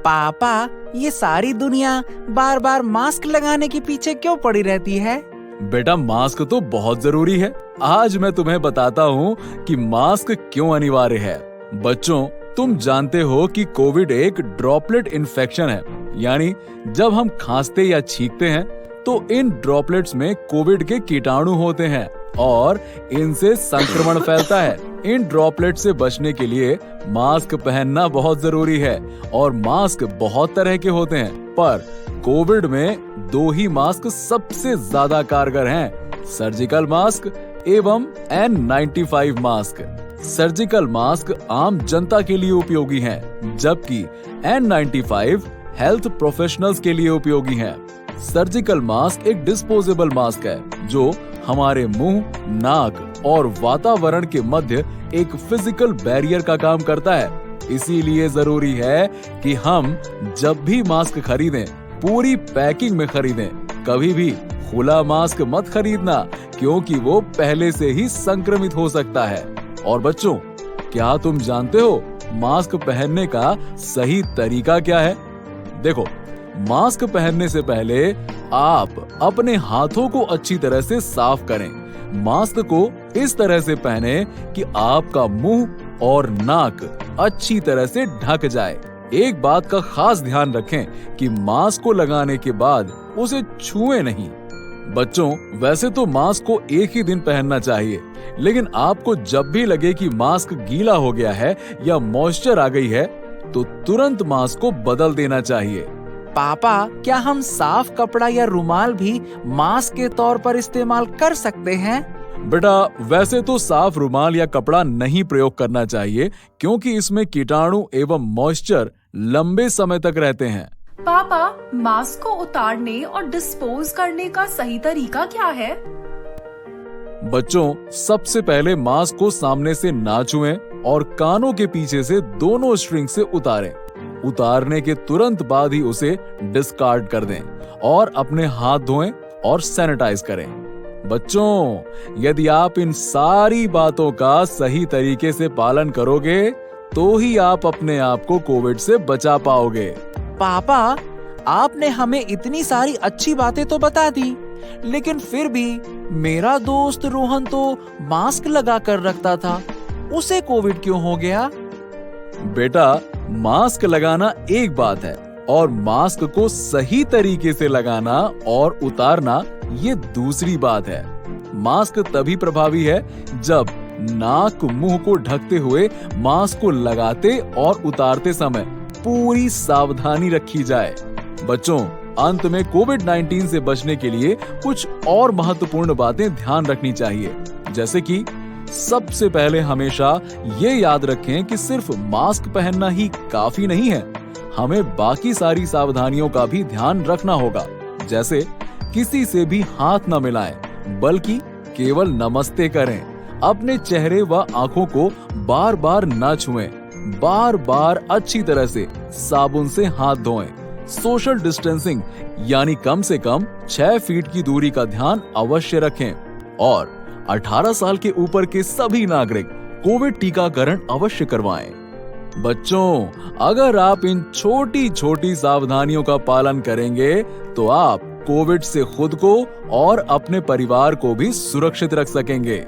पापा, ये सारी दुनिया बार बार मास्क लगाने के पीछे क्यों पड़ी रहती है? बेटा, मास्क तो बहुत जरूरी है। आज मैं तुम्हें बताता हूँ कि मास्क क्यों अनिवार्य है। बच्चों, तुम जानते हो कि कोविड एक ड्रॉपलेट इन्फेक्शन है, यानी जब हम खांसते या छींकते हैं तो इन ड्रॉपलेट्स में कोविड के कीटाणु होते हैं और इनसे संक्रमण फैलता है। इन ड्रॉपलेट से बचने के लिए मास्क पहनना बहुत जरूरी है और मास्क बहुत तरह के होते हैं, पर कोविड में 2 ही मास्क सबसे ज्यादा कारगर हैं, सर्जिकल मास्क एवं N95 मास्क। सर्जिकल मास्क आम जनता के लिए उपयोगी हैं, जबकि N95 हेल्थ प्रोफेशनल्स के लिए उपयोगी हैं। सर्जिकल मास्क एक डिस्पोजेबल मास्क है जो हमारे मुंह, नाक और वातावरण के मध्य एक फिजिकल बैरियर का काम करता है। इसीलिए जरूरी है कि हम जब भी मास्क खरीदें, पूरी पैकिंग में खरीदें। कभी भी खुला मास्क मत खरीदना, क्योंकि वो पहले से ही संक्रमित हो सकता है। और बच्चों, क्या तुम जानते हो मास्क पहनने का सही तरीका क्या है? देखो, मास्क पहनने से पहले आप अपने हाथों को अच्छी तरह से साफ करें। मास्क को इस तरह से पहने कि आपका मुंह और नाक अच्छी तरह से ढक जाए। एक बात का खास ध्यान रखें कि मास्क को लगाने के बाद उसे छुएं नहीं। बच्चों, वैसे तो मास्क को एक ही दिन पहनना चाहिए, लेकिन आपको जब भी लगे कि मास्क गीला हो गया है या मॉइस्चर आ गई है, तो तुरंत मास्क को बदल देना चाहिए। पापा, क्या हम साफ कपड़ा या रुमाल भी मास्क के तौर पर इस्तेमाल कर सकते हैं? बेटा, वैसे तो साफ रुमाल या कपड़ा नहीं प्रयोग करना चाहिए, क्योंकि इसमें कीटाणु एवं मॉइस्चर लंबे समय तक रहते हैं। पापा, मास्क को उतारने और डिस्पोज करने का सही तरीका क्या है? बच्चों, सबसे पहले मास्क को सामने से ना छुएं और कानों के पीछे से दोनों स्ट्रिंग से उतारें। उतारने के तुरंत बाद ही उसे डिस्कार्ड कर दें और अपने हाथ धोएं और सैनिटाइज करें। बच्चों, यदि आप इन सारी बातों का सही तरीके से पालन करोगे तो ही आप अपने आप को कोविड से बचा पाओगे। पापा, आपने हमें इतनी सारी अच्छी बातें तो बता दी, लेकिन फिर भी मेरा दोस्त रोहन तो मास्क लगा कर रखता था, उसे कोविड क्यों हो गया? बेटा, मास्क लगाना एक बात है और मास्क को सही तरीके से लगाना और उतारना ये दूसरी बात है। मास्क तभी प्रभावी है जब नाक, मुंह को ढकते हुए मास्क को लगाते और उतारते समय पूरी सावधानी रखी जाए। बच्चों, अंत में कोविड-19 से बचने के लिए कुछ और महत्वपूर्ण बातें ध्यान रखनी चाहिए, जैसे कि सबसे पहले हमेशा ये याद रखें कि सिर्फ मास्क पहनना ही काफी नहीं है। हमें बाकी सारी सावधानियों का भी ध्यान रखना होगा, जैसे किसी से भी हाथ न मिलाएं, बल्कि केवल नमस्ते करें। अपने चेहरे व आंखों को बार बार न छुएं, बार बार अच्छी तरह से साबुन से हाथ धोएं। सोशल डिस्टेंसिंग यानी कम से कम 6 फीट की दूरी का ध्यान अवश्य रखें और 18 साल के ऊपर के सभी नागरिक कोविड टीकाकरण अवश्य करवाएं। बच्चों, अगर आप इन छोटी छोटी सावधानियों का पालन करेंगे तो आप कोविड से खुद को और अपने परिवार को भी सुरक्षित रख सकेंगे।